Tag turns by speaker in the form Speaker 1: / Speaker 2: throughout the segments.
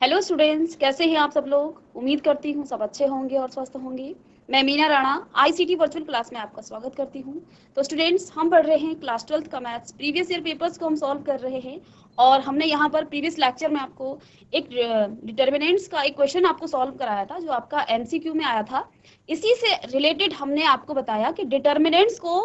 Speaker 1: Hello students, कैसे हैं आप सब लोग। उम्मीद करती हूँ सब अच्छे होंगे और स्वस्थ होंगे। मैं Meena Rana ICT virtual class में आपका स्वागत करती हूँ। तो स्टूडेंट्स, हम पढ़ रहे हैं क्लास 12th का मैथ्स प्रीवियस ईयर पेपर्स को हम सॉल्व कर रहे हैं। और हमने यहाँ पर प्रीवियस लेक्चर में आपको एक डिटर्मिनेंट्स का एक क्वेश्चन आपको सॉल्व कराया था जो आपका एमसीक्यू में आया था। इसी से रिलेटेड हमने आपको बताया कि डिटर्मिनेंट्स को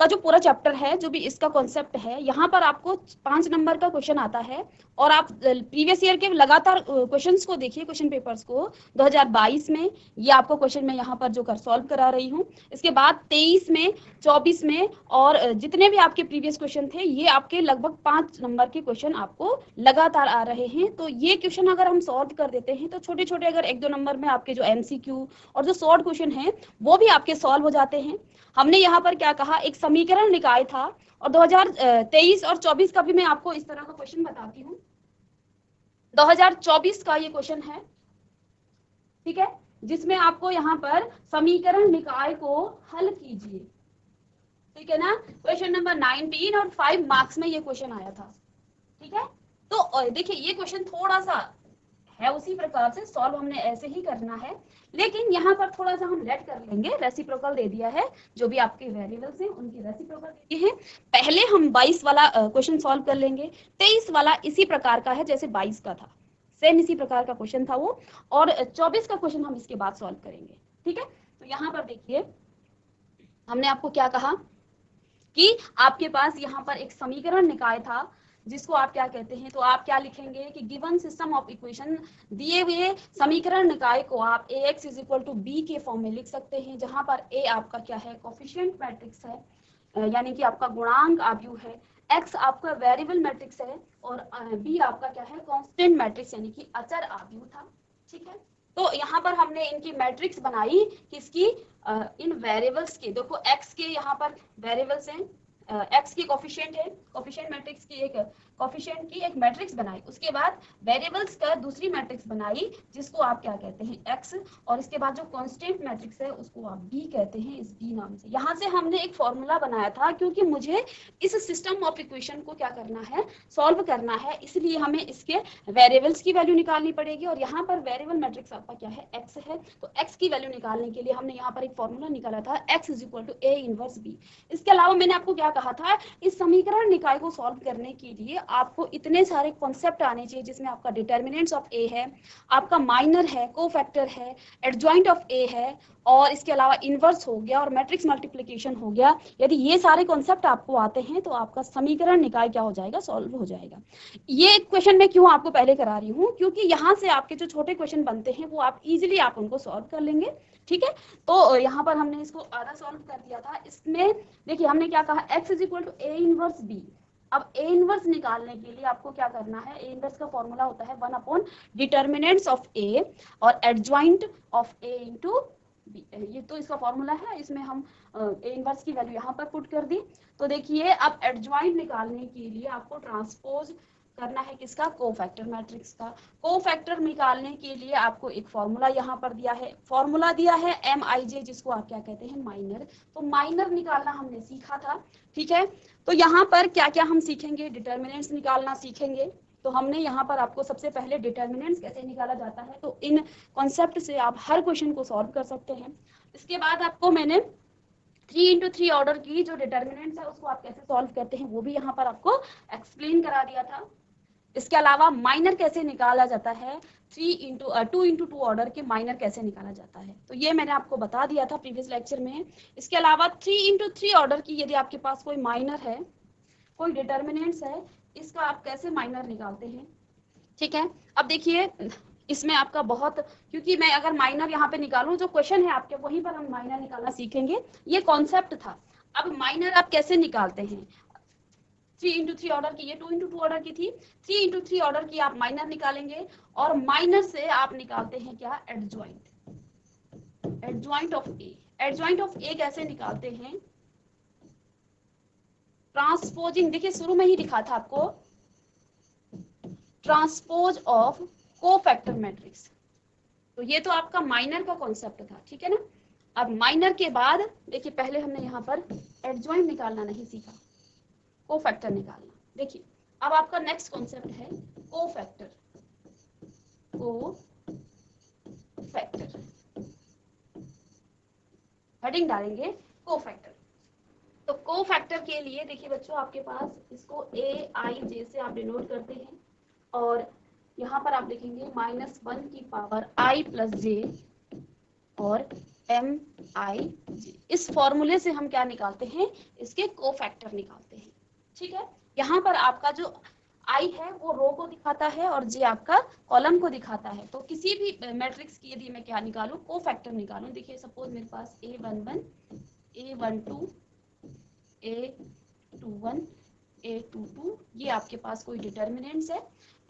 Speaker 1: का जो पूरा चैप्टर है, जो भी इसका कॉन्सेप्ट है, यहाँ पर आपको 5 नंबर का क्वेश्चन आता है। और आप प्रीवियस ईयर के लगातार क्वेश्चंस को देखिए, क्वेश्चन पेपर्स को 2022 में ये आपको क्वेश्चन मैं यहाँ पर जो कर सॉल्व करा रही हूँ। इसके बाद 23 में, 24 में और जितने भी आपके प्रीवियस क्वेश्चन थे, ये आपके लगभग 5 नंबर के क्वेश्चन आपको लगातार आ रहे हैं। तो ये क्वेश्चन अगर हम सॉल्व कर देते हैं तो छोटे छोटे अगर 1-2 नंबर में आपके जो एमसीक्यू और जो शॉर्ट क्वेश्चन है वो भी आपके सॉल्व हो जाते हैं। हमने यहाँ पर क्या कहा, एक समीकरण निकाय था। और 2023 और 24 का भी मैं आपको इस तरह का क्वेश्चन बताती हूँ। 2024 का ये क्वेश्चन है, ठीक है, जिसमें आपको यहाँ पर समीकरण निकाय को हल कीजिए, ठीक है ना। क्वेश्चन नंबर 19 और 5 मार्क्स में ये क्वेश्चन आया था, ठीक है। तो देखिए, ये क्वेश्चन थोड़ा सा है उसी प्रकार से सॉल्व हमने ऐसे ही करना है, लेकिन यहाँ पर थोड़ा सा हम लेट कर लेंगे। रेसिप्रोकल दे दिया है, जो भी आपके वेरिएबल्स हैं उनकी रेसिप्रोकल दे दिए हैं। पहले हम 22 वाला क्वेश्चन सॉल्व कर लेंगे। 23 वाला इसी प्रकार का है जैसे 22 का था, सेम इसी प्रकार का क्वेश्चन था वो। और 24 का क्वेश्चन हम इसके बाद सॉल्व करेंगे, ठीक है। तो यहाँ पर देखिए, हमने आपको क्या कहा कि आपके पास यहाँ पर एक समीकरण निकाय था, जिसको आप क्या कहते हैं, तो आप क्या लिखेंगे कि गिवन सिस्टम ऑफ इक्वेशन, दिए हुए समीकरण निकाय को आप ax is equal to B के फॉर्म में लिख सकते हैं, जहां पर a आपका क्या है, कोफिशिएंट मैट्रिक्स है, यानी कि आपका गुणांक आव्यूह है, x आपका वेरिएबल मैट्रिक्स है और b आपका क्या है, कांस्टेंट मैट्रिक्स यानी कि अचर आव्यूह था, ठीक है। तो यहाँ पर हमने इनकी मैट्रिक्स बनाई, किसकी, इन वेरिएबल्स के। देखो x के यहाँ पर वेरिएबल्स हैं, x की कोफिशिएंट है, कोफिशिएंट मैट्रिक्स की एक कोफिशिएंट की एक मैट्रिक्स बनाई। उसके बाद वेरिएबल्स का दूसरी मैट्रिक्स बनाई, जिसको आप क्या कहते हैं, x। और इसके बाद जो कांस्टेंट मैट्रिक्स है उसको आप b कहते हैं, इस b नाम से। यहाँ से हमने एक फॉर्मूला बनाया था, क्योंकि मुझे इस सिस्टम ऑफ इक्वेशन को क्या करना है, सॉल्व करना है, इसलिए हमें इसके वेरिएबल्स की वैल्यू निकालनी पड़ेगी। और यहाँ पर वेरिएबल मैट्रिक्स आपका क्या है, x है। तो x की वैल्यू निकालने के लिए हमने यहाँ पर एक फॉर्मूला निकाला था, x is equal to a inverse b। इसके अलावा मैंने आपको क्या कहा था, इस समीकरण निकाय को सॉल्व करने के लिए आपको इतने सारे कॉन्सेप्ट आने चाहिए, जिसमें आपका डिटर्मिनेंट्स ऑफ a है, आपका माइनर है, कोफैक्टर है, एडजॉइंट ऑफ a है, और इसके अलावा इनवर्स हो गया और मैट्रिक्स मल्टीप्लिकेशन हो गया। यदि ये सारे कॉन्सेप्ट आपको आते हैं तो आपका समीकरण निकाय क्या हो जाएगा, सॉल्व हो जाएगा। ये क्वेश्चन मैं क्यों आपको पहले करा रही हूँ, क्योंकि यहाँ से आपके जो छोटे क्वेश्चन बनते हैं वो आप इजीली आप उनको सॉल्व कर लेंगे, ठीक है। तो यहाँ पर हमने इसको आधा सॉल्व कर दिया था। इसमें देखिए हमने क्या कहा, x is equal to a inverse b। अब a इनवर्स निकालने के लिए आपको क्या करना है, a इनवर्स का फॉर्मूला होता है 1 अपॉन डिटर्मिनेंट्स ऑफ a और adjoint of a into b। ये तो इसका फॉर्मूला है, इसमें हम a इनवर्स की वैल्यू यहाँ पर पुट कर दी। तो देखिए, अब एडजॉइंट निकालने के लिए आपको ट्रांसपोज करना है किसका, कोफैक्टर मैट्रिक्स का। कोफैक्टर निकालने के लिए आपको एक फॉर्मूला यहाँ पर दिया है, फॉर्मूला दिया है MIJ, जिसको आप क्या कहते हैं, माइनर। तो माइनर निकालना हमने सीखा था, ठीक है। तो यहाँ पर क्या क्या हम सीखेंगे, डिटर्मिनेंट्स निकालना सीखेंगे। तो हमने यहाँ पर आपको सबसे पहले डिटर्मिनेंट्स कैसे निकाला जाता है, तो इन कॉन्सेप्ट से आप हर क्वेश्चन को सॉल्व कर सकते हैं। इसके बाद आपको मैंने 3x3 ऑर्डर की जो डिटर्मिनेंट्स है उसको आप कैसे सॉल्व करते हैं वो भी यहाँ पर आपको एक्सप्लेन करा दिया था। इसके अलावा माइनर कैसे निकाला जाता है, 2x2 ऑर्डर के माइनर कैसे निकाला जाता है, तो ये मैंने आपको बता दिया था प्रीवियस लेक्चर में। इसके अलावा 3x3 ऑर्डर की यदि आपके पास कोई माइनर है, कोई डिटर्मिनेंट्स है, इसका आप कैसे माइनर निकालते हैं, ठीक है। अब देखिए, इसमें आपका बहुत, क्योंकि मैं अगर माइनर यहाँ पे निकालूं, जो क्वेश्चन है आपके वहीं पर हम माइनर निकालना सीखेंगे, ये कॉन्सेप्ट था। अब माइनर आप कैसे निकालते हैं, 3x3 ऑर्डर की, ये 2x2 ऑर्डर की थी, 3x3 ऑर्डर की आप माइनर निकालेंगे। और माइनर से आप निकालते हैं क्या, adjoint, adjoint of A. Adjoint of A कैसे निकालते हैं, ट्रांसपोजिंग, देखिए शुरू में ही लिखा था आपको, ट्रांसपोज ऑफ कोफैक्टर मैट्रिक्स। तो ये तो आपका माइनर का कॉन्सेप्ट था, ठीक है ना। अब माइनर के बाद देखिए, पहले हमने यहाँ पर एडजॉइंट निकालना नहीं सीखा, कोफैक्टर निकालना। देखिए, अब आपका नेक्स्ट कॉन्सेप्ट है कोफैक्टर। को फैक्टर, हेडिंग डालेंगे को फैक्टर। तो को फैक्टर के लिए देखिए बच्चों, आपके पास इसको ए आई जे से आप डिनोट करते हैं, और यहाँ पर आप लिखेंगे -1 की पावर आई प्लस जे और एम आई जे। इस फॉर्मूले से हम क्या निकालते हैं, इसके को फैक्टर निकालते हैं। ठीक है, यहाँ पर आपका जो आई है वो रो को दिखाता है और जे आपका कॉलम को दिखाता है। तो किसी भी मैट्रिक्स की यदि मैं क्या निकालूं, को फैक्टर निकालूं, देखिए सपोज मेरे पास A11, A12, A21, A22, ये आपके पास कोई डिटर्मिनेंट्स है।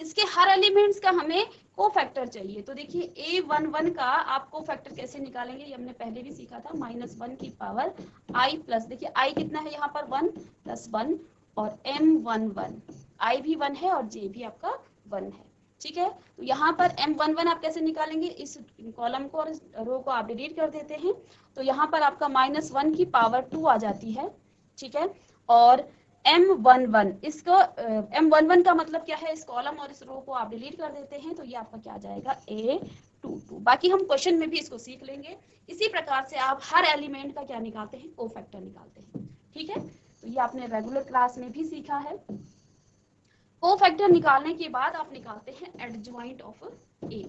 Speaker 1: इसके हर एलिमेंट्स का हमें को फैक्टर चाहिए। तो देखिए A11 का आप को फैक्टर कैसे निकालेंगे, ये हमने पहले भी सीखा था, -1 की पावर आई प्लस, देखिए आई कितना है यहाँ पर 1 + 1, और M11 आई भी 1 है और जे भी आपका 1 है। ठीक है, तो यहाँ पर M11 आप कैसे निकालेंगे, इस कॉलम को और इस रो को आप डिलीट कर देते हैं, तो यहाँ पर आपका -1 की पावर 2 आ जाती है। ठीक है, और M11, इसको M11 का मतलब क्या है, इस कॉलम और इस रो को आप डिलीट कर देते हैं, तो ये आपका क्या आ जाएगा, A22। बाकी हम क्वेश्चन में भी इसको सीख लेंगे। इसी प्रकार से आप हर एलिमेंट का क्या निकालते हैं, को फैक्टर निकालते हैं। ठीक है, तो ये आपने रेगुलर क्लास में भी सीखा है। को फैक्टर निकालने के बाद आप निकालते हैं adjoint of A.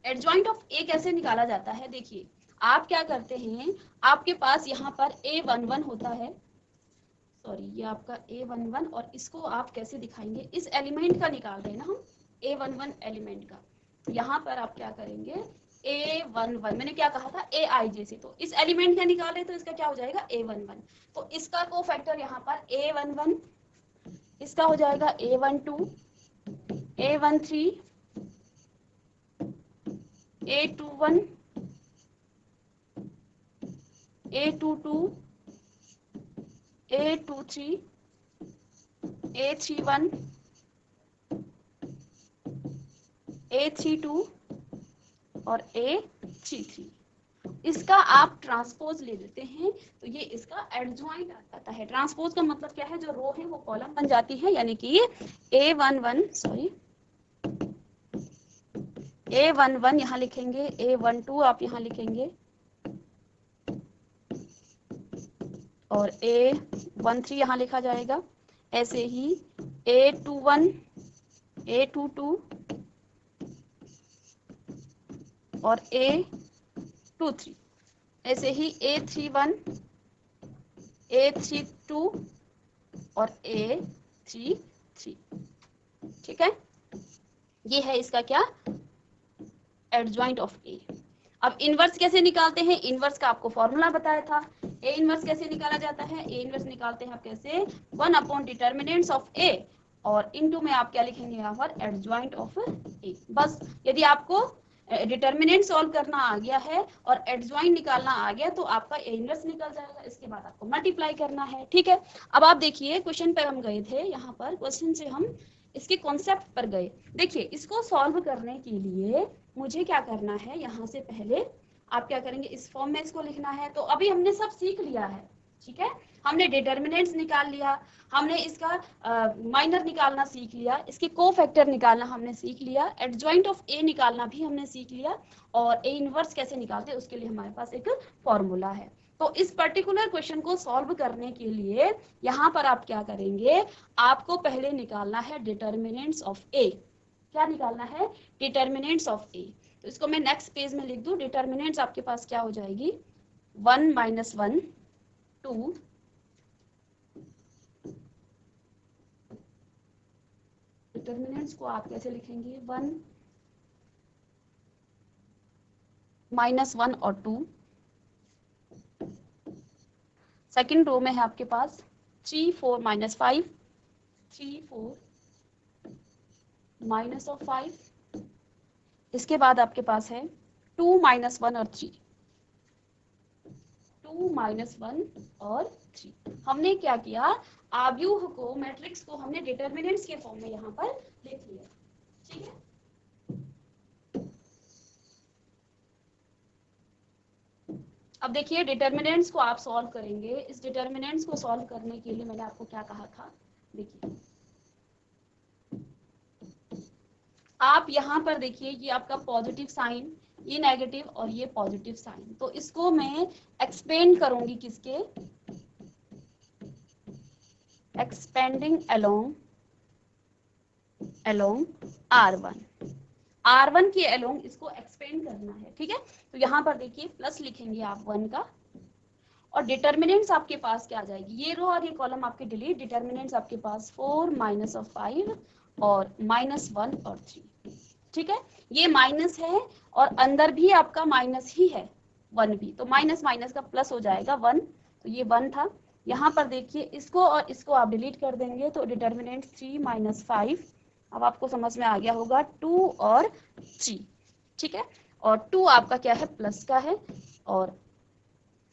Speaker 1: Adjoint of A कैसे निकाला जाता है, देखिए आप क्या करते हैं, आपके पास यहाँ पर A11 होता है, सॉरी ये आपका A11, और इसको आप कैसे दिखाएंगे, इस एलिमेंट का निकाल रहे हैं ना हम, A11 एलिमेंट का। तो यहाँ पर आप क्या करेंगे, A11, मैंने क्या कहा था, AIJ से, तो इस एलिमेंट का निकाले तो इसका क्या हो जाएगा, A11। तो इसका को फैक्टर यहाँ पर A11, इसका हो जाएगा A12, A13, A21, A22, A23, A31, A32 और A33। इसका आप ट्रांसपोज ले लेते हैं, तो ये इसका एडजॉइंट आ जाता है। ट्रांसपोज का मतलब क्या है, जो रो है वो कॉलम बन जाती है, यानी कि ये A11 यहाँ लिखेंगे, A12 आप यहाँ लिखेंगे, और A13 यहाँ लिखा जाएगा। ऐसे ही A21, A22 और A23, ऐसे ही A31, A32 और A33। ठीक है, ये है इसका क्या, एडजॉइंट ऑफ ए। अब इनवर्स कैसे निकालते हैं, इनवर्स का आपको फॉर्मूला बताया था। ए इनवर्स कैसे निकाला जाता है, ए इनवर्स निकालते हैं आप कैसे, 1 डिटर्मिनेंट्स ऑफ ए, और इनटू में आप क्या लिखेंगे यहाँ पर, एडजॉइंट ऑफ ए। बस यदि आपको डिटर्मिनेंट सॉल्व करना आ गया है और एडजॉइंट निकालना आ गया, तो आपका ए इनवर्स निकल जाएगा। इसके बाद आपको मल्टीप्लाई करना है। ठीक है, अब आप देखिए क्वेश्चन पर हम गए थे, यहाँ पर क्वेश्चन से हम इसके कॉन्सेप्ट पर गए। देखिए इसको सॉल्व करने के लिए मुझे क्या करना है, यहाँ से पहले आप क्या करेंगे, इस फॉर्म में इसको लिखना है। तो अभी हमने सब सीख लिया है, ठीक है, हमने डिटर्मिनेंट्स निकाल लिया, हमने इसका माइनर निकालना सीख लिया, इसके को फैक्टर निकालना हमने सीख लिया, एडजॉइंट ऑफ ए निकालना भी हमने सीख लिया, और ए इनवर्स कैसे निकालते हैं उसके लिए हमारे पास एक फॉर्मूला है। तो इस पर्टिकुलर क्वेश्चन को सॉल्व करने के लिए यहाँ पर आप क्या करेंगे, आपको पहले निकालना है डिटर्मिनेंट्स ऑफ ए। क्या निकालना है, डिटर्मिनेंट्स ऑफ ए। तो इसको मैं नेक्स्ट पेज में लिख दूं, डिटर्मिनेंट्स आपके पास क्या हो जाएगी, 1 - 1 2 डिटर्मिनेंट्स को आप कैसे लिखेंगे, 1 - 1 और 2। सेकेंड रो में है आपके पास 3 4 - 5, 3 4 -5। इसके बाद आपके पास है 2 - 1 और 3, 2 - 1 और 3। हमने क्या किया, आव्यूह को, मैट्रिक्स को हमने डिटर्मिनेंट्स के फॉर्म में यहाँ पर लिख लिया। ठीक है, अब देखिए डिटर्मिनेंट्स को आप सॉल्व करेंगे। इस डिटर्मिनेंट्स को सॉल्व करने के लिए मैंने आपको क्या कहा था, देखिए आप यहाँ पर देखिए ये आपका पॉजिटिव साइन, ये नेगेटिव और ये पॉजिटिव साइन, तो इसको मैं एक्सपेंड करूंगी किसके, एक्सपेंडिंग अलोंग R1, R1 के अलोंग इसको एक्सपेंड करना है, ठीक है। तो यहाँ पर देखिए प्लस लिखेंगे आप 1 का, और डिटर्मिनेंट्स आपके पास क्या आ जाएगी, ये रो और ये कॉलम आपके डिलीट, डिटर्मिनेंट्स आपके पास 4 माइनस ऑफ 5 और -1 और 3, ठीक है। ये माइनस है और अंदर भी आपका माइनस ही है 1 भी, तो माइनस माइनस का प्लस हो जाएगा 1, तो ये 1 था। यहाँ पर देखिए इसको और इसको आप डिलीट कर देंगे तो डिटर्मिनेंट 3 माइनस 5, अब आपको समझ में आ गया होगा 2 और 3, ठीक है। और 2 आपका क्या है, प्लस का है, और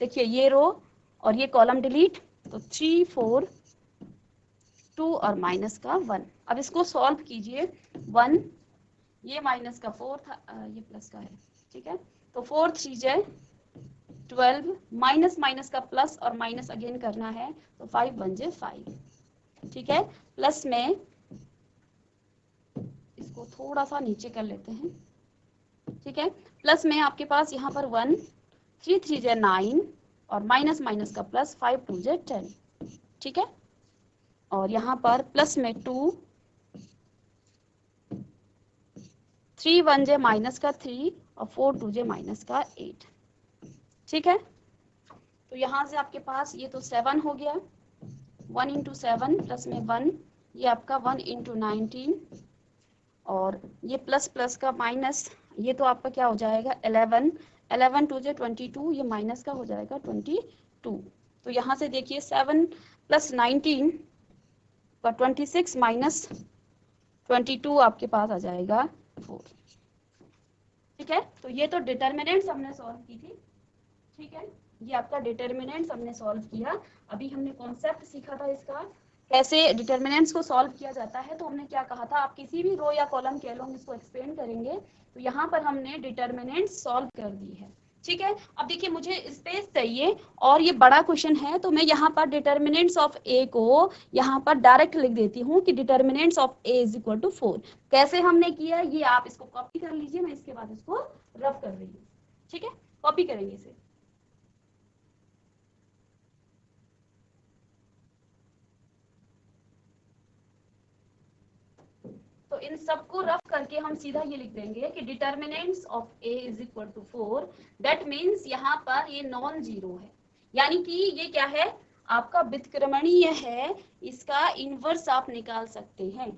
Speaker 1: देखिए ये रो और ये कॉलम डिलीट, तो 3 4 2 और माइनस का 1। अब इसको सॉल्व कीजिए, 1 ये माइनस का 4 था, ये प्लस का है, ठीक है। तो 4 3 जाए 12, माइनस माइनस का प्लस और माइनस अगेन करना है, तो 5 1 जाए 5, ठीक है। प्लस में इसको थोड़ा सा नीचे कर लेते हैं, ठीक है। प्लस में आपके पास यहाँ पर 1 3 3 जाए 9 और माइनस माइनस का प्लस 5 2 जाए 10, ठीक है। और यहाँ पर प्लस में 2 3 1 जे माइनस का 3 और 4 2 जे माइनस का 8, ठीक है। तो यहाँ से आपके पास ये तो 7 हो गया, 1 इंटू 7 प्लस में 1, ये आपका 1 इंटू 19, और ये प्लस प्लस का माइनस, ये तो आपका क्या हो जाएगा 11 11 2 जे 22, ये माइनस का हो जाएगा 22। तो यहाँ से देखिए 7 प्लस 19 का 26 माइनस 22 आपके पास आ जाएगा 4, ठीक है। तो ये तो डिटर्मिनेंट्स हमने सॉल्व की थी, ठीक है। ये आपका डिटर्मिनेंट्स हमने सॉल्व किया। अभी हमने कॉन्सेप्ट सीखा था इसका, कैसे डिटर्मिनेंट्स को सॉल्व किया जाता है। तो हमने क्या कहा था, आप किसी भी रो या कॉलम के अलोंग इसको एक्सपेंड करेंगे, तो यहाँ पर हमने डिटर्मिनेंट्स सॉल्व कर दी है, ठीक है। अब देखिए मुझे स्पेस चाहिए और ये बड़ा क्वेश्चन है, तो मैं यहाँ पर डिटर्मिनेंट्स ऑफ ए को यहाँ पर डायरेक्ट लिख देती हूँ कि determinants of A is equal to 4। कैसे हमने किया ये आप इसको कॉपी कर लीजिए, मैं इसके बाद इसको रफ कर रही हूँ, ठीक है। कॉपी करेंगे इसे, तो इन सबको रफ करके हम सीधा ये लिख देंगे कि determinants of A is equal to 4, that means यहाँ पर ये नॉन जीरो है, यानी कि ये क्या है, आपका व्युत्क्रमणीय है, इसका इनवर्स आप निकाल सकते हैं,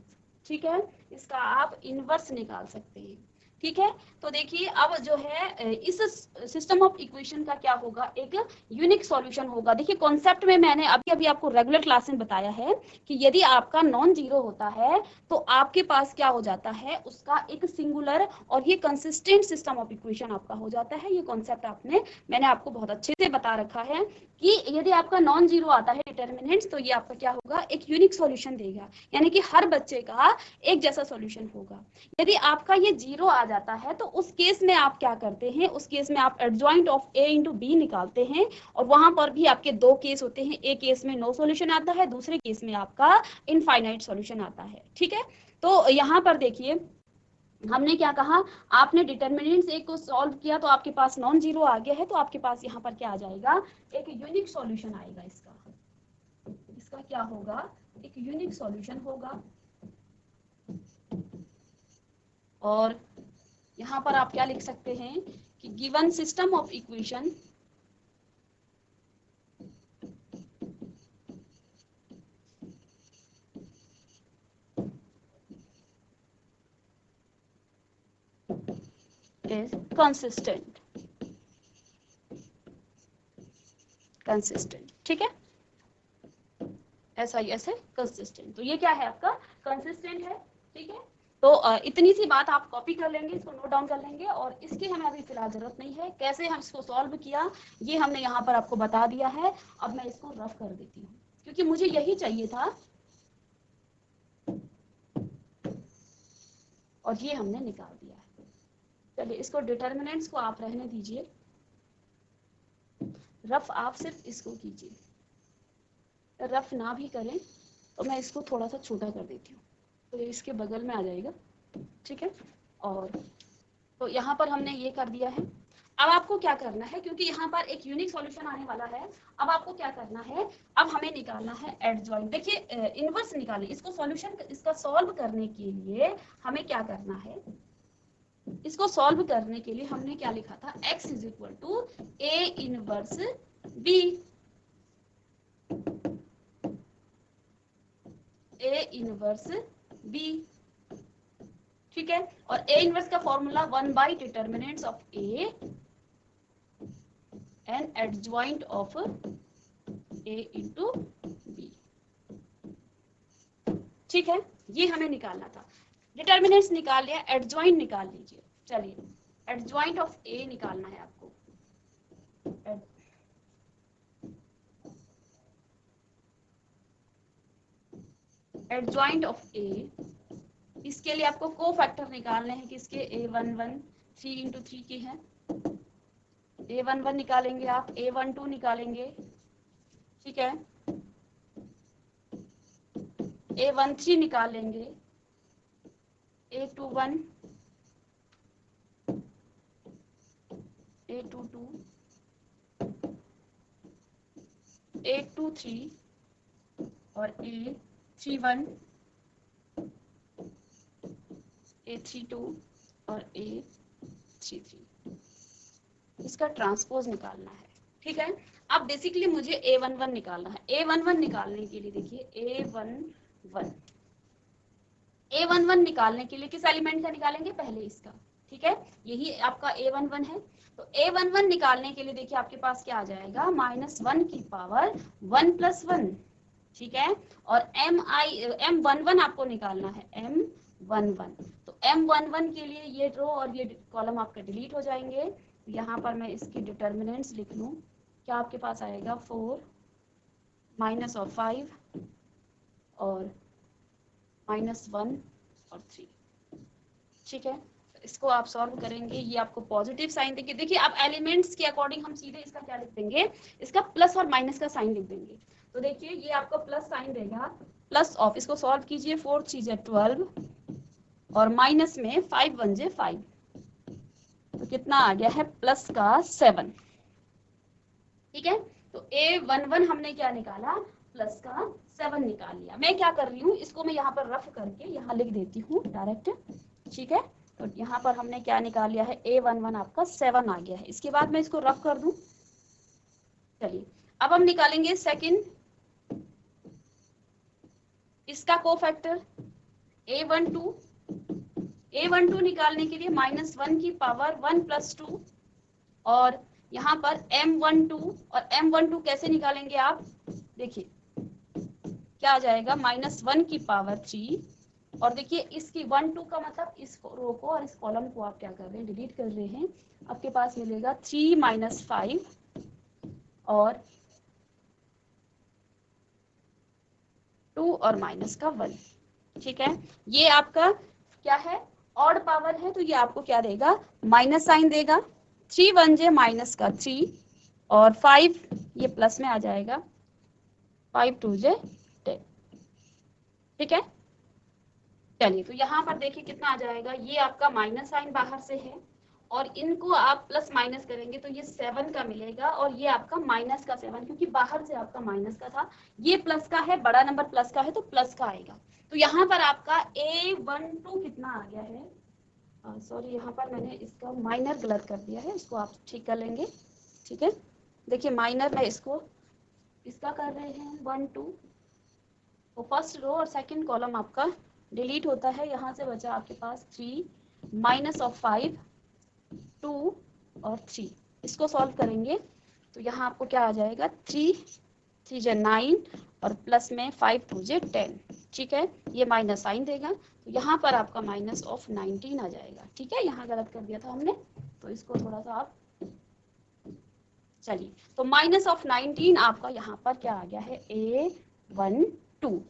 Speaker 1: ठीक है। इसका आप इनवर्स निकाल सकते हैं, ठीक है। तो देखिए अब जो है इस सिस्टम ऑफ इक्वेशन का क्या होगा, एक यूनिक सॉल्यूशन होगा। देखिए कॉन्सेप्ट में मैंने अभी अभी आपको रेगुलर क्लास में बताया है कि यदि आपका नॉन जीरो होता है तो आपके पास क्या हो जाता है, उसका एक सिंगुलर और ये कंसिस्टेंट सिस्टम ऑफ इक्वेशन आपका हो जाता है। ये कॉन्सेप्ट मैंने आपको बहुत अच्छे से बता रखा है कि यदि आपका नॉन जीरो आता है डिटर्मिनेंट्स, तो ये आपका क्या होगा, एक यूनिक सॉल्यूशन देगा, यानी कि हर बच्चे का एक जैसा सॉल्यूशन होगा। यदि आपका ये जीरो आ जाता है तो उस केस में आप क्या करते हैं, उस केस में आप adjoint of A into B निकालते हैं, और वहां पर भी आपके दो केस होते हैं, एक केस में नो सॉल्यूशन आता है, दूसरे केस में आपका इनफाइनाइट सॉल्यूशन आता है, ठीक है। तो यहाँ पर देखिए हमने क्या कहा, आपने डिटर्मिनेंट्स एक को सॉल्व किया तो आपके पास नॉन जीरो आ गया है, तो आपके पास यहाँ पर क्या आ जाएगा, एक यूनिक सॉल्यूशन आएगा, इसका क्या होगा, एक यूनिक सॉल्यूशन होगा। और यहाँ पर आप क्या लिख सकते हैं कि given system of equation is consistent, ठीक है, ऐसा ही ऐसे कंसिस्टेंट, तो ये क्या है आपका कंसिस्टेंट है, ठीक है। तो इतनी सी बात आप कॉपी कर लेंगे, इसको नोट डाउन कर लेंगे, और इसकी हमें अभी फिलहाल जरूरत नहीं है। कैसे हम इसको सॉल्व किया ये हमने यहाँ पर आपको बता दिया है। अब मैं इसको रफ कर देती हूँ क्योंकि मुझे यही चाहिए था, और ये हमने निकाल दिया है। चलिए इसको डिटर्मिनेंट्स को आप रहने दीजिए, रफ आप सिर्फ इसको कीजिए, रफ ना भी करें तो मैं इसको थोड़ा सा छोटा कर देती हूँ, तो ये इसके बगल में आ जाएगा। ठीक है। और तो यहाँ पर हमने ये कर दिया है। अब आपको क्या करना है, क्योंकि यहाँ पर एक यूनिक सॉल्यूशन आने वाला है, अब आपको क्या करना है, अब हमें निकालना है एडजॉइंट। देखिए इनवर्स निकालने, इसको सॉल्यूशन इसका सॉल्व करने के लिए हमें क्या करना है, इसको सॉल्व करने के लिए हमने क्या लिखा था, x is equal to A inverse B, A inverse B, ठीक है। और ए इनवर्स का formula 1 by determinants of A and adjoint of A into B, ठीक है। ये हमें निकालना था। डिटर्मिनेंट्स निकाल लिया, एडजॉइंट निकाल लीजिए। चलिए एडजॉइंट ऑफ ए निकालना है आपको। एडजॉइंट ऑफ ए, इसके लिए आपको को फैक्टर निकालने हैं किसके, A11 3 इंटू 3 के हैं, A11 निकालेंगे आप, A12 निकालेंगे, ठीक है, A13 निकालेंगे, A21, A22, A23 और A31, A32 और A33, इसका ट्रांसपोज निकालना है, ठीक है। अब बेसिकली मुझे A11 निकालना है। A11 निकालने के लिए देखिए A11 निकालने के लिए किस एलिमेंट का निकालेंगे, पहले इसका, ठीक है, यही आपका A11 है। तो A11 निकालने के लिए देखिए आपके पास क्या आ जाएगा, -1 की पावर 1 + 1, ठीक है। और M11 आपको निकालना है, M11। तो M11 के लिए ये रो और ये कॉलम आपका डिलीट हो जाएंगे। यहाँ पर मैं इसकी डिटर्मिनेंट्स लिख लूँ, क्या आपके पास आएगा 4 -5 और -1 और 3, ठीक है। इसको आप सॉल्व करेंगे, ये आपको पॉजिटिव साइन देंगे। देखिए आप एलिमेंट्स के अकॉर्डिंग हम सीधे इसका क्या लिख देंगे, इसका प्लस और माइनस का साइन लिख देंगे। तो देखिए ये आपको प्लस साइन देगा, प्लस ऑफ, इसको सॉल्व कीजिए, 4 3 12 और माइनस में 5 1 5, तो कितना आ गया है, प्लस का 7, ठीक है। तो A11 हमने क्या निकाला, प्लस का 7 निकाल लिया। मैं क्या कर रही हूँ, इसको मैं यहाँ पर रफ करके यहाँ लिख देती हूँ डायरेक्ट, ठीक है। तो यहाँ पर हमने क्या निकाल लिया है, A11 आपका 7 आ गया है। इसके बाद मैं इसको रफ कर दूं। चलिए अब हम निकालेंगे सेकंड, इसका कोफैक्टर A12 निकालने के लिए -1 की पावर 1 + 2, और यहाँ पर M12, और M12 कैसे निकालेंगे आप, देखिए क्या आ जाएगा, -1 की पावर 3, और देखिए इसकी 1 2 का मतलब इस रो को और इस कॉलम को आप क्या कर रहे हैं, डिलीट कर रहे हैं। आपके पास मिलेगा 3 - 5 और 2 और माइनस का 1, ठीक है। ये आपका क्या है, ऑड पावर है, तो ये आपको क्या देगा, माइनस साइन देगा। 3 1 माइनस का 3 और 5 ये प्लस में आ जाएगा, 5 2 10, ठीक है। चलिए तो यहाँ पर देखिए कितना आ जाएगा, ये आपका माइनस साइन बाहर से है और इनको आप प्लस माइनस करेंगे तो ये 7 का मिलेगा, और ये आपका माइनस का 7, क्योंकि बाहर से आपका माइनस का था, ये प्लस का है, बड़ा नंबर प्लस का है तो प्लस का आएगा। तो यहाँ पर आपका A12 कितना आ गया है, सॉरी यहाँ पर मैंने इसका माइनर गलत कर दिया है, इसको आप ठीक कर लेंगे, ठीक है। देखिए माइनर में इसका कर रहे हैं 1 2, तो फर्स्ट रो और सेकंड कॉलम आपका डिलीट होता है, यहाँ से बचा आपके पास 3 -5 2 और 3। इसको सॉल्व करेंगे तो यहाँ आपको क्या आ जाएगा, 3 3 9 और प्लस में 5 2 10, ठीक है। ये माइनस साइन देगा, तो यहाँ पर आपका -19 आ जाएगा, ठीक है। यहाँ गलत कर दिया था हमने, तो इसको थोड़ा सा आप, चलिए तो -19 आपका यहाँ पर क्या आ गया है, A12,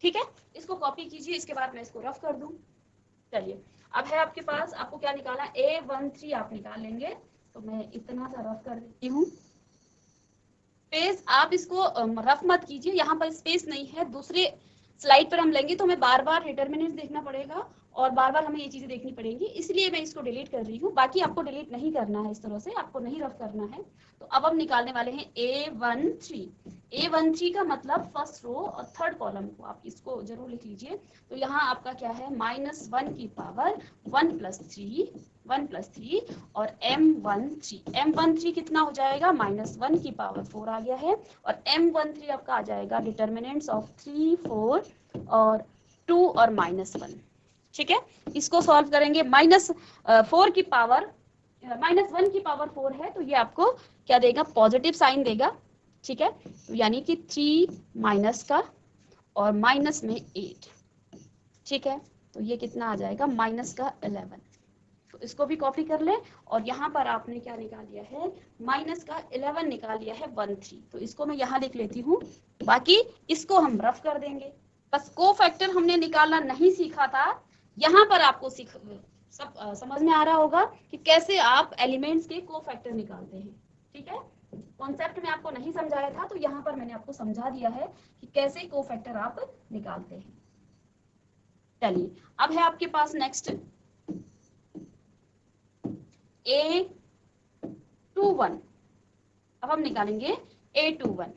Speaker 1: ठीक है। इसको कॉपी कीजिए, इसके बाद मैं इसको रफ कर दूं। चलिए अब है आपके पास, आपको क्या निकालना, A13 आप निकाल लेंगे, तो मैं इतना सा रफ कर देती हूँ। स्पेस आप इसको रफ मत कीजिए, यहाँ पर स्पेस नहीं है, दूसरे स्लाइड पर हम लेंगे तो हमें बार बार डिटर्मिनेंट्स देखना पड़ेगा और बार बार हमें ये चीजें देखनी पड़ेंगी, इसलिए मैं इसको डिलीट कर रही हूँ। बाकी आपको डिलीट नहीं करना है, इस तरह से आपको नहीं रफ करना है। तो अब हम निकालने वाले हैं A13। A13 का मतलब फर्स्ट रो और थर्ड कॉलम को आप इसको जरूर लिख लीजिए। तो यहाँ आपका क्या है, -1 की पावर 1 + 3 और M13 कितना हो जाएगा, -1 की पावर 4 आ गया है। और M13 आपका आ जाएगा डिटर्मिनेंट्स ऑफ 3, 4 और 2 और -1। ठीक है, इसको सॉल्व करेंगे। -4 की पावर -1 की पावर 4 है, तो ये आपको क्या देगा, पॉजिटिव साइन देगा। ठीक है, तो यानी कि 3 माइनस का और माइनस में 8। ठीक है, तो ये कितना आ जाएगा, -11। तो इसको भी कॉपी कर ले। और यहाँ पर आपने क्या निकाल लिया है, -11 निकाल लिया है 13। तो इसको मैं यहाँ लिख लेती हूँ, बाकी इसको हम रफ कर देंगे। बस को फैक्टर हमने निकालना नहीं सीखा था, यहाँ पर आपको सब समझ में आ रहा होगा कि कैसे आप एलिमेंट्स के को फैक्टर निकालते हैं। ठीक है, कॉन्सेप्ट में आपको नहीं समझाया था, तो यहाँ पर मैंने आपको समझा दिया है कि कैसे को फैक्टर आप निकालते हैं। चलिए, अब है आपके पास नेक्स्ट A21। अब हम निकालेंगे A21।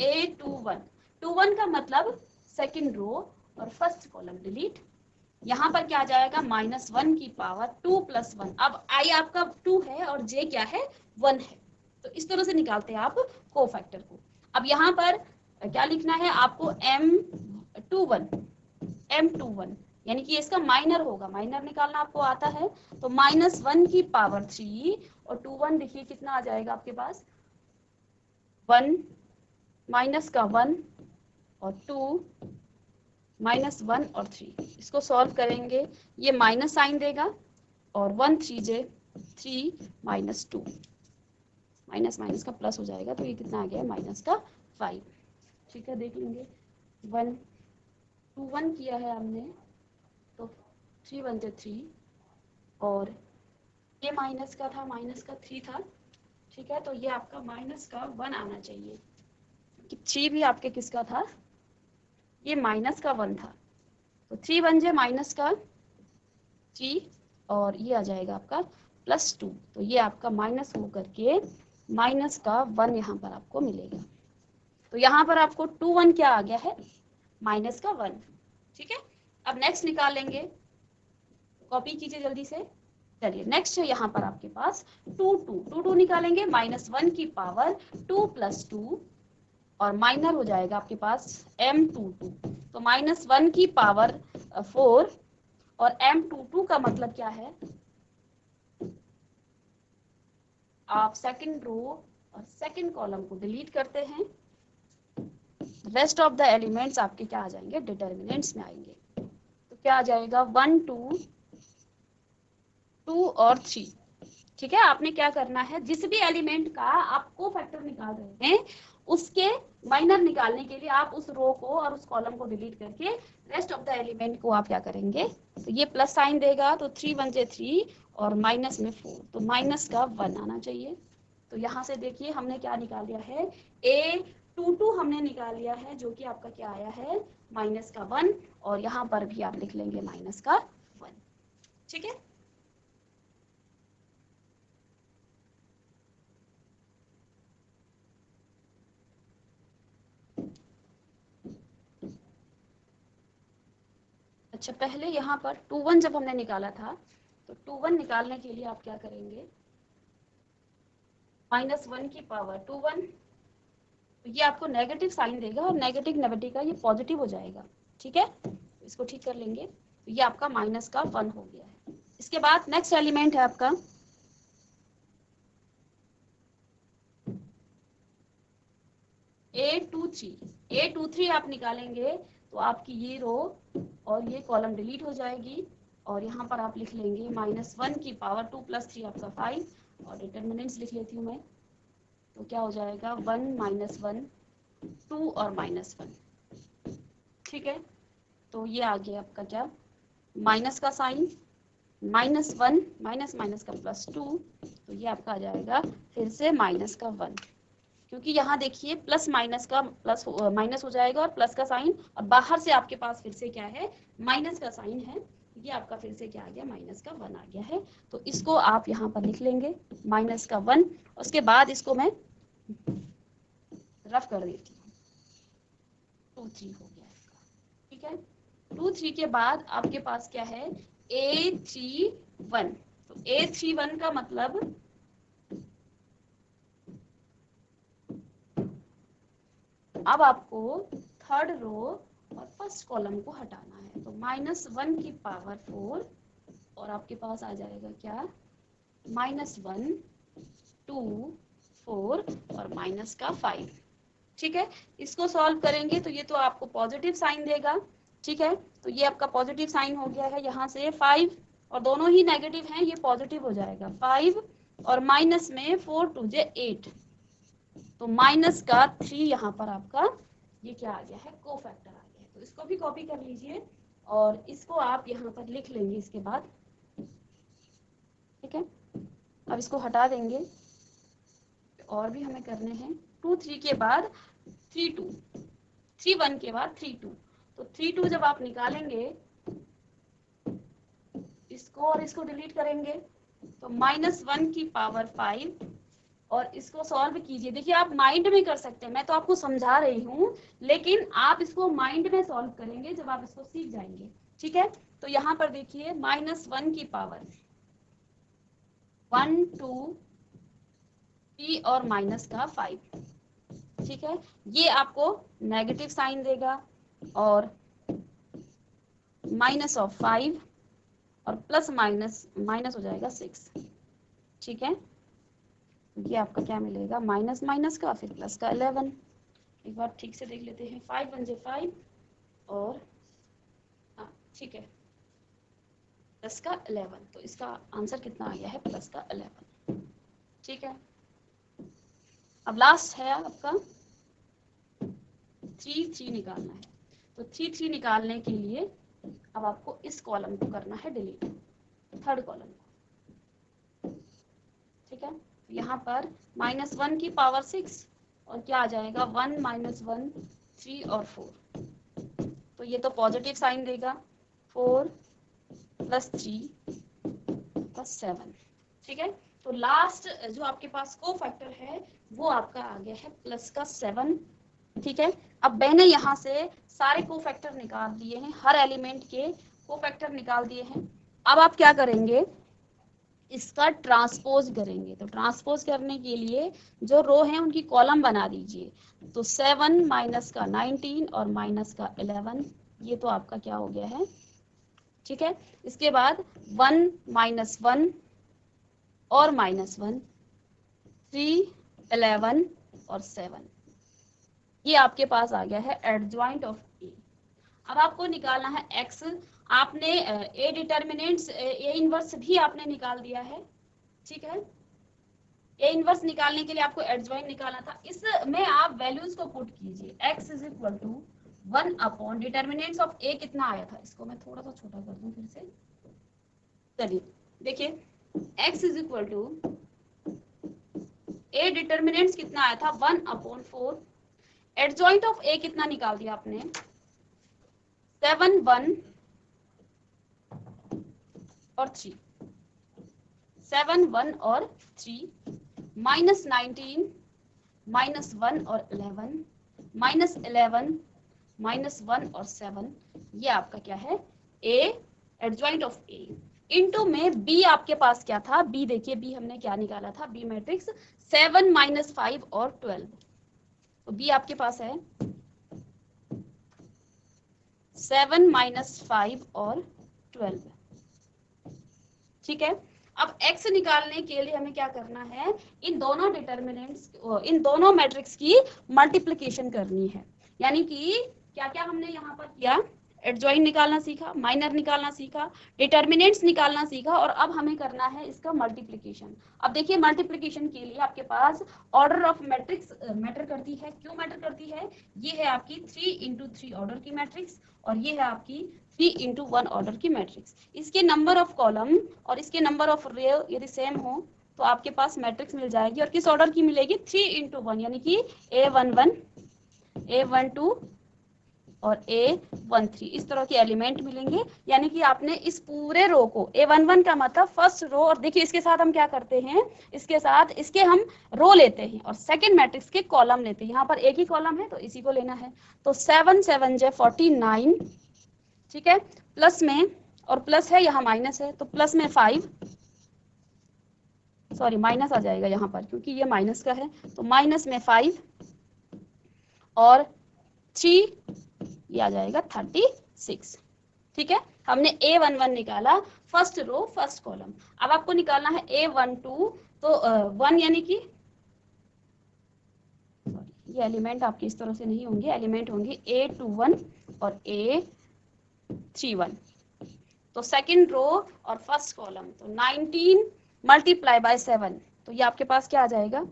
Speaker 1: A21 का मतलब सेकंड रो और फर्स्ट कॉलम डिलीट। यहाँ पर क्या आ जाएगा, -1 की पावर 2 + 1। अब I आपका 2 है और J क्या है, 1 है। तो इस तरह से निकालते हैं आप को फैक्टर को। अब यहाँ पर क्या लिखना है आपको, M21 यानी कि इसका माइनर होगा, माइनर निकालना आपको आता है। तो -1 की पावर 3 और 21 देखिए कितना आ जाएगा आपके पास, 1 माइनस का 1 और 2 -1 और 3। इसको सॉल्व करेंगे, ये माइनस साइन देगा और 1 3 3 -2, माइनस माइनस का प्लस हो जाएगा। तो ये कितना आ गया, -5। ठीक है, देख लेंगे। 1 2 1 किया है हमने, तो 3 × 3 और ये माइनस का था, -3 था। ठीक है, तो ये आपका -1 आना चाहिए कि 3 भी आपके किसका था, ये -1 था। तो 3 × 3 और ये आ जाएगा आपका +2। तो ये आपका माइनस हो करके -1 यहाँ पर आपको मिलेगा। तो यहाँ पर आपको 2 1 क्या आ गया है, -1। ठीक है, अब नेक्स्ट निकालेंगे, कॉपी कीजिए जल्दी से। चलिए, नेक्स्ट है यहाँ पर आपके पास 2 निकालेंगे। -1 की पावर 2 + 2 और माइनर हो जाएगा आपके पास M22। तो -1 की पावर 4 और M22 का मतलब क्या है, आप सेकंड रो और सेकंड कॉलम को डिलीट करते हैं, रेस्ट ऑफ द एलिमेंट्स आपके क्या आ जाएंगे, डिटर्मिनेंट्स में आएंगे। तो क्या आ जाएगा, 1 2 और 3। ठीक है, आपने क्या करना है, जिस भी एलिमेंट का आप को फैक्टर निकाल रहे हैं उसके माइनर निकालने के लिए आप उस रो को और उस कॉलम को डिलीट करके रेस्ट ऑफ द एलिमेंट को आप क्या करेंगे, तो ये प्लस साइन देगा। तो 3 × 3 और माइनस में 4, तो -1 आना चाहिए। तो यहाँ से देखिए हमने क्या निकाल लिया है, A22 हमने निकाल लिया है, जो कि आपका क्या आया है, -1। और यहाँ पर भी आप लिख लेंगे -1। ठीक है, अच्छा पहले यहाँ पर 2 1 जब हमने निकाला था, तो 2 1 निकालने के लिए आप क्या करेंगे, -1 की पावर 2 1, तो ये आपको नेगेटिव साइन देगा और नेगेटिव का ये पॉजिटिव हो जाएगा। ठीक है, इसको ठीक कर लेंगे। तो ये आपका -1 हो गया है। इसके बाद नेक्स्ट एलिमेंट है आपका A23 आप निकालेंगे, तो आपकी ये रो और ये कॉलम डिलीट हो जाएगी। और यहाँ पर आप लिख लेंगे -1 की पावर 2 + 3 आपका 5 और डिटर्मिनेंट्स लिख लेती हूँ मैं। तो क्या हो जाएगा, 1 -1 2 और -1। ठीक है, तो ये आ गया आपका क्या, माइनस का साइन, -1 माइनस माइनस का +2, तो ये आपका आ जाएगा फिर से -1, क्योंकि यहाँ देखिए प्लस माइनस का माइनस हो जाएगा और प्लस का साइन, और बाहर से आपके पास फिर से क्या है, माइनस का साइन है। ये आपका फिर से क्या आ गया, माइनस का 1 आ गया है। तो इसको आप यहाँ पर लिख लेंगे माइनस का 1। उसके बाद इसको मैं रफ कर देती हूँ, 2 3 हो गया इसका, ठीक है। 2 3 के बाद आपके पास क्या है, A31। तो A31 का मतलब अब आपको थर्ड रो और फर्स्ट कॉलम को हटाना है। तो -1 की पावर 4 और आपके पास आ जाएगा क्या, -1 2 4 और माइनस का 5, ठीक है। इसको सॉल्व करेंगे तो ये तो आपको पॉजिटिव साइन देगा, ठीक है। तो ये आपका पॉजिटिव साइन हो गया है। यहाँ से 5 और दोनों ही नेगेटिव हैं, ये पॉजिटिव हो जाएगा 5 और माइनस में 4 2 8, तो माइनस का 3 यहाँ पर आपका ये क्या आ गया है, कोफैक्टर आ गया है। तो इसको भी कॉपी कर लीजिए और इसको आप यहाँ पर लिख लेंगे इसके बाद, ठीक है। अब इसको हटा देंगे और भी हमें करने हैं। 2 3 के बाद 3 2, 3 1 के बाद 3 2, तो 3 2 जब आप निकालेंगे इसको और इसको डिलीट करेंगे तो -1 की पावर 5 और इसको सॉल्व कीजिए। देखिए आप माइंड में कर सकते हैं, मैं तो आपको समझा रही हूँ, लेकिन आप इसको माइंड में सॉल्व करेंगे जब आप इसको सीख जाएंगे, ठीक है। तो यहाँ पर देखिए -1 की पावर 1 2 3 और माइनस का 5, ठीक है। ये आपको नेगेटिव साइन देगा और -5 और प्लस माइनस हो जाएगा 6, ठीक है। ये आपका क्या मिलेगा, माइनस माइनस का फिर प्लस का 11। एक बार ठीक से देख लेते हैं, 5 1 5 और ठीक है प्लस का 11, तो इसका आंसर कितना आ गया है, प्लस का 11, ठीक है। अब लास्ट है आपका 3 3 निकालना है। तो 3 3 निकालने के लिए अब आपको इस कॉलम को करना है डिलीट, थर्ड कॉलम को, ठीक है। यहाँ पर -1 की पावर 6 और क्या आ जाएगा 1 -1 3 और 4, तो ये तो पॉजिटिव साइन देगा 4 + 3 + 7, ठीक है। तो लास्ट जो आपके पास को फैक्टर है वो आपका आ गया है प्लस का 7, ठीक है। अब मैंने यहाँ से सारे को फैक्टर निकाल दिए हैं, हर एलिमेंट के को फैक्टर निकाल दिए हैं। अब आप क्या करेंगे, इसका ट्रांसपोज करेंगे। तो ट्रांसपोज करने के लिए जो रो है उनकी कॉलम बना दीजिए। तो 7 माइनस का 19 और माइनस का 11, ये तो आपका क्या हो गया है, ठीक है। इसके बाद 1 -1 और -1 3 11 और 7, ये आपके पास आ गया है एडजॉइंट ऑफ ए। अब आपको निकालना है x। आपने ए डिटर्मिनेंट्स ए इनवर्स भी आपने निकाल दिया है, ठीक है। ए इनवर्स निकालने के लिए आपको एडजॉइंट निकालना था, इसमें आप वैल्यूज को पुट कीजिए। x = 1 अपॉन डिटर्मिनेंट्स ऑफ ए कितना आया था, इसको मैं थोड़ा सा छोटा कर दूं फिर से, चलिए देखिए x = ए डिटर्मिनेंट्स कितना आया था 1/4, एडजॉइंट ऑफ ए कितना निकाल दिया आपने 7 1 और 3, 7 1 और 3 -19 -1 और 11 -11 -1 और 7, ये आपका क्या है ए एडजॉइंट ऑफ ए। इनटू में बी आपके पास क्या था, बी देखिए बी हमने क्या निकाला था, बी मैट्रिक्स 7 -5 और 12, तो बी आपके पास है 7 -5 और 12, ठीक है। अब x निकालने के लिए हमें क्या करना है, इन दोनों डिटर्मिनेंट्स, इन दोनों मैट्रिक्स की मल्टीप्लिकेशन करनी है। यानी कि क्या क्या हमने यहाँ पर किया, एडजॉइंट निकालना सीखा, माइनर निकालना सीखा, डिटर्मिनेंट्स निकालना सीखा, और अब हमें करना है इसका मल्टीप्लिकेशन। अब देखिए मल्टीप्लिकेशन के लिए आपके पास ऑर्डर ऑफ मैट्रिक्स मैटर करती है। क्यों मैटर करती है, ये है आपकी 3 × 3 ऑर्डर की मैट्रिक्स और ये है आपकी 3 × 1 ऑर्डर की मैट्रिक्स। इसके नंबर ऑफ कॉलम और इसके नंबर ऑफ रो यदि सेम हो तो आपके पास मैट्रिक्स मिल जाएगी, और किस ऑर्डर की मिलेगी 3 × 1, यानी कि A11 A12 और A13 इस तरह के एलिमेंट मिलेंगे। यानी कि आपने इस पूरे रो को A11 का मतलब फर्स्ट रो, और देखिए इसके साथ हम क्या करते हैं, इसके साथ इसके हम रो लेते हैं और सेकंड मैट्रिक्स के कॉलम लेते हैं। यहाँ पर एक ही कॉलम है तो इसी को लेना है। तो 7 7 j 49, ठीक है, प्लस में, और प्लस है यहाँ माइनस है तो प्लस में 5, सॉरी माइनस आ जाएगा यहाँ पर क्योंकि ये माइनस का है, तो माइनस में 5 और 3, ये आ जाएगा 36। ठीक है, हमने A11 निकाला, फर्स्ट रो फर्स्ट कॉलम। अब आपको निकालना है A12, तो 1 यानी कि ये एलिमेंट आपके इस तरह से नहीं होंगे, एलिमेंट होंगे A21 और A31। तो सेकंड रो और फर्स्ट कॉलम, तो 19 मल्टीप्लाई बाय 7, तो ये आपके पास क्या आ जाएगा,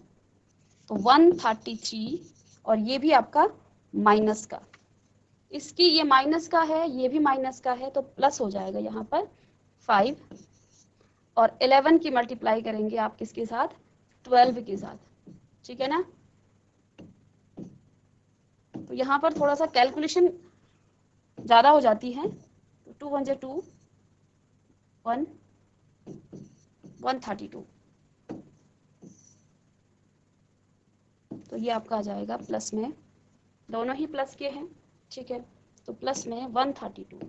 Speaker 1: तो 133, और ये भी आपका माइनस का, इसकी ये माइनस का है, ये भी माइनस का है, तो प्लस हो जाएगा यहाँ पर 5, और 11 की मल्टीप्लाई करेंगे आप किसके साथ, 12 के साथ, ठीक है ना। तो यहाँ पर थोड़ा सा कैलकुलेशन ज़्यादा हो जाती है, तो 2 1 j 2 1 132, तो ये आपका आ जाएगा प्लस में, दोनों ही प्लस के हैं, ठीक है, तो प्लस में 132,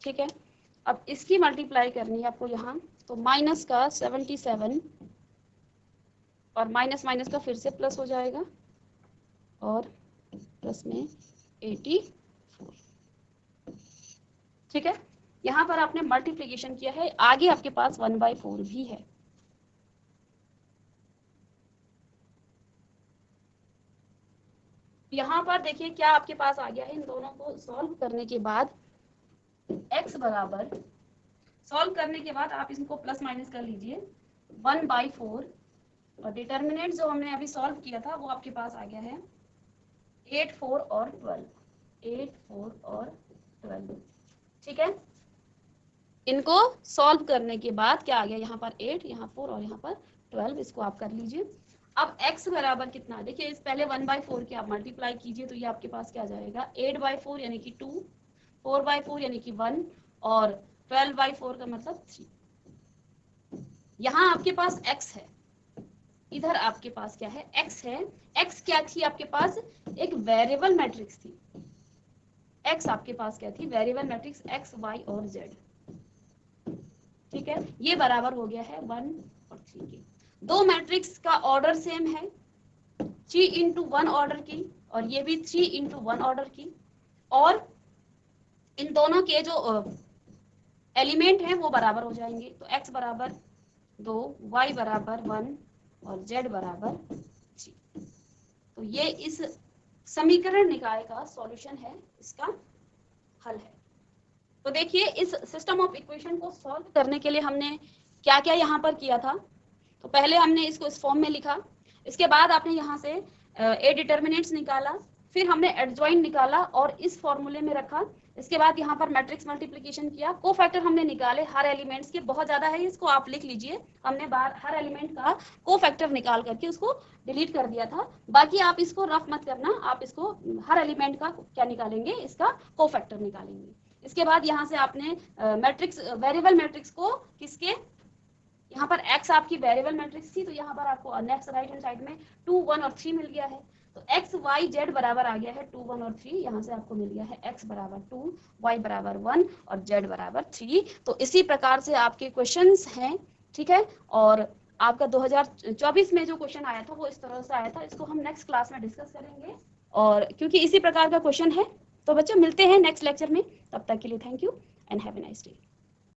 Speaker 1: ठीक है। अब इसकी मल्टीप्लाई करनी है आपको यहाँ, तो माइनस का 77 और माइनस माइनस का फिर से प्लस हो जाएगा और प्लस में 84, ठीक है। यहाँ पर आपने मल्टीप्लिकेशन किया है, आगे आपके पास 1/4 भी है। यहाँ पर देखिए क्या आपके पास आ गया है, इन दोनों को सॉल्व करने के बाद x बराबर, सॉल्व करने के बाद आप इसको प्लस माइनस कर लीजिए 1/4, और डिटर्मिनेंट जो हमने अभी सॉल्व किया था वो आपके पास आ गया है 8 4 और 12, 8 4 और 12, ठीक है। इनको सॉल्व करने के बाद क्या आ गया, यहाँ पर 8, यहाँ 4 और यहाँ पर 12, इसको आप कर लीजिए। अब x बराबर कितना, देखिए इस पहले 1/4 के आप मल्टीप्लाई कीजिए, तो ये आपके पास क्या जाएगा, 8/4 यानी कि 2, 4/4 यानी कि 1, और 12/4 का मतलब 3। यहाँ आपके पास x है, इधर आपके पास क्या है, x है। x क्या थी आपके पास, एक वेरिएबल मैट्रिक्स थी। x आपके पास क्या थी, वेरिएबल मैट्रिक्स x, y और z, ठीक है। ये बराबर हो गया है 1 और 3 के। दो मैट्रिक्स का ऑर्डर सेम है, 3 into 1 ऑर्डर की, और ये भी 3 into 1 ऑर्डर की, और इन दोनों के जो एलिमेंट हैं वो बराबर हो जाएंगे। तो x बराबर 2, y बराबर 1 और z बराबर 3। तो ये इस समीकरण निकाय का सॉल्यूशन है, इसका हल है। तो देखिए इस सिस्टम ऑफ इक्वेशन को सॉल्व करने के लिए हमने क्या क्या यहाँ पर किया था। तो पहले हमने इसको इस फॉर्म में लिखा, इसके बाद आपने यहाँ से ए डिटर्मिनेंट्स निकाला, फिर हमने एडजॉइंट निकाला और इस फॉर्मूले में रखा। इसके बाद यहाँ पर मैट्रिक्स मल्टीप्लिकेशन किया, कोफैक्टर हमने निकाले हर एलिमेंट्स के, बहुत ज़्यादा है, इसको आप लिख लीजिए। हमने हर एलिमेंट का कोफैक्टर निकाल करके उसको डिलीट कर दिया था। बाकी आप इसको रफ मत करना, आप इसको हर एलिमेंट का क्या निकालेंगे, इसका कोफैक्टर निकालेंगे। इसके बाद यहाँ से आपने मैट्रिक्स, वेरिएबल मैट्रिक्स को किसके, यहाँ पर x आपकी वेरिएबल मैट्रिक्स थी, तो यहाँ पर आपको नेक्स्ट राइट हैंड साइड में 2 1 और 3 मिल गया है। तो x y z बराबर आ गया है 2 1 और 3, यहाँ से आपको मिल गया है x बराबर 2, y बराबर 1 और z बराबर 3। तो इसी प्रकार से आपके क्वेश्चंस हैं, ठीक है। और आपका 2024 में जो क्वेश्चन आया था वो इस तरह से आया था, इसको हम नेक्स्ट क्लास में डिस्कस करेंगे। और क्योंकि इसी प्रकार का क्वेश्चन है, तो बच्चों मिलते हैं नेक्स्ट लेक्चर में, तब तक के लिए thank you and have a nice day.